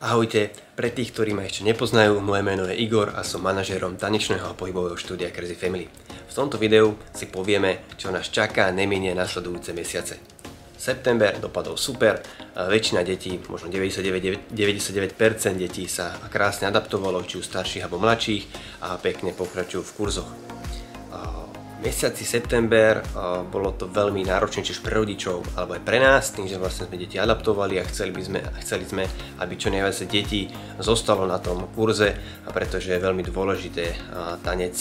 Ahojte, pre tých, ktorí ma ešte nepoznajú, moje meno je Igor a som manažérom tanečného a pohybového štúdia Crazy Family. V tomto videu si povieme, čo nás čaká neminie nasledujúce mesiace. September dopadol super, väčšina detí, možno 99% detí sa krásne adaptovalo, či už starších alebo mladších, a pekne pokračujú v kurzoch. V mesiaci september bolo to veľmi náročné, či už pre rodičov alebo aj pre nás, tým, že vlastne sme deti adaptovali a chceli sme, aby čo najviac detí zostalo na tom kurze, pretože je veľmi dôležité tanec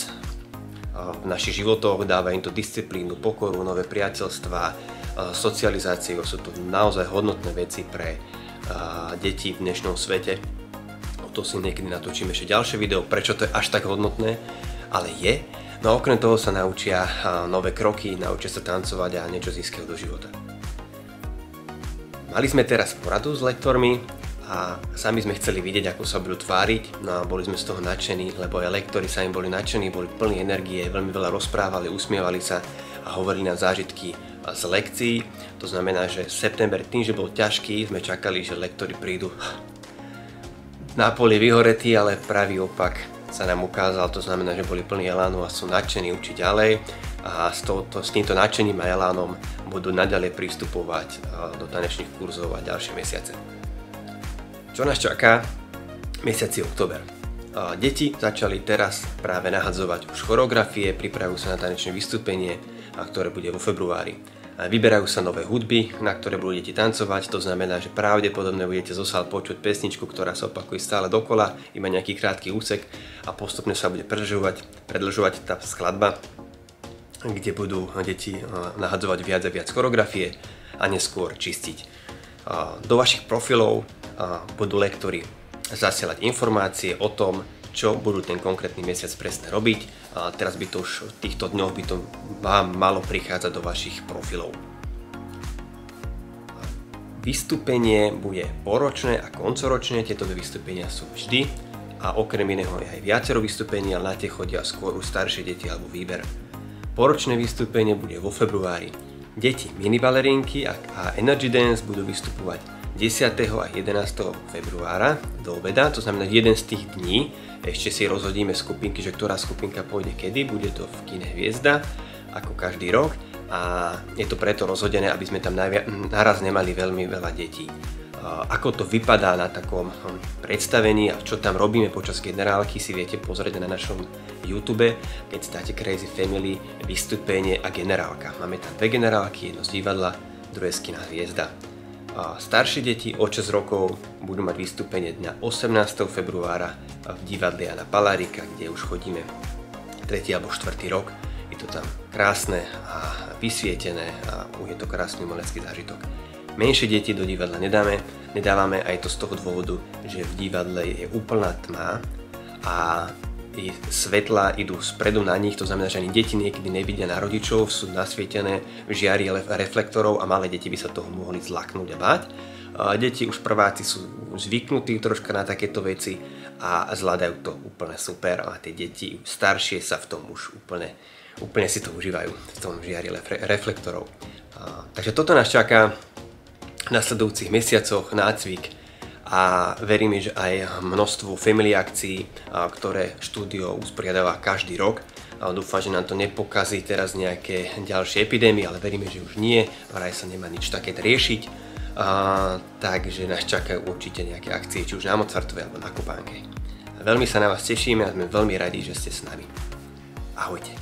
v našich životoch, dáva im to disciplínu, pokoru, nové priateľstvá, socializáciu. Sú to naozaj hodnotné veci pre deti v dnešnom svete. O to si niekedy natočím ešte ďalšie video, prečo to je až tak hodnotné, ale je. No a okrem toho sa naučia nové kroky, naučia sa tancovať a niečo získajú do života. Mali sme teraz poradu s lektormi a sami sme chceli vidieť, ako sa budú tváriť, no a boli sme z toho nadšení, lebo aj lektori sami boli nadšení, boli plní energie, veľmi veľa rozprávali, usmievali sa a hovorili nám zážitky z lekcií. To znamená, že september, tým, že bol ťažký, sme čakali, že lektori prídu na poli vyhoretí, ale pravý opak sa nám ukázal. To znamená, že boli plní elánu a sú nadšení učiť ďalej a s týmto nadšením a elánom budú naďalej pristupovať do tanečných kurzov a ďalšie mesiace. Čo nás čaká? Mesiaci október. Deti začali teraz práve nahadzovať už choreografie, pripravujú sa na tanečné vystúpenie, ktoré bude vo februári. Vyberajú sa nové hudby, na ktoré budú deti tancovať, to znamená, že pravdepodobne budete zo sál počuť pesničku, ktorá sa opakuje stále dokola, iba nejaký krátky úsek a postupne sa bude predĺžovať tá skladba, kde budú deti nahadzovať viac a viac choreografie a neskôr čistiť. Do vašich profilov budú lektori zasielať informácie o tom, čo budú ten konkrétny mesiac presne robiť. A teraz by to už v týchto dňoch by to vám malo prichádzať do vašich profilov. Vystúpenie bude poročné a koncoročné, tieto dve vystúpenia sú vždy a okrem iného je aj viacero vystúpení, ale na tie chodia skôr už staršie deti alebo výber. Poročné vystúpenie bude vo februári. Deti minibalerínky a Energy Dance budú vystupovať 10. a 11. februára do obeda, to znamená jeden z tých dní. Ešte si rozhodíme skupinky, že ktorá skupinka pôjde kedy, bude to v kine Hviezda, ako každý rok, a je to preto rozhodené, aby sme tam naraz nemali veľmi veľa detí. Ako to vypadá na takom predstavení a čo tam robíme počas generálky, si viete pozrieť na našom YouTube, keď státe Crazy Family, vystúpenie a generálka. Máme tam dve generálky, jedno z divadla, druhé z kina Hviezda. Staršie deti od 6 rokov budú mať vystúpenie dňa 18. februára v divadle Jana Palárika, kde už chodíme 3. alebo 4. rok. Je to tam krásne a vysvietené a je to krásny umelecký zážitok. Menšie deti do divadla nedávame aj to z toho dôvodu, že v divadle je úplná tma a svetla idú spredu na nich, to znamená, že ani deti niekedy nevidia na rodičov, sú nasvietené v žiari reflektorov a malé deti by sa toho mohli zlaknúť a báť. Deti už prváci sú zvyknutí troška na takéto veci a zvládajú to úplne super, a tie deti staršie sa v tom už úplne si to užívajú v tom žiari reflektorov. Takže toto nás čaká v nasledujúcich mesiacoch, nácvik, a veríme, že aj množstvo family akcií, ktoré štúdio usporiadáva každý rok. Dúfam, že nám to nepokazí teraz nejaké ďalšie epidémie, ale veríme, že už nie, vraj sa nemá nič také riešiť. Takže nás čakajú určite nejaké akcie, či už na Mozartovej alebo na Kopánke. Veľmi sa na vás tešíme a sme veľmi radi, že ste s nami. Ahojte.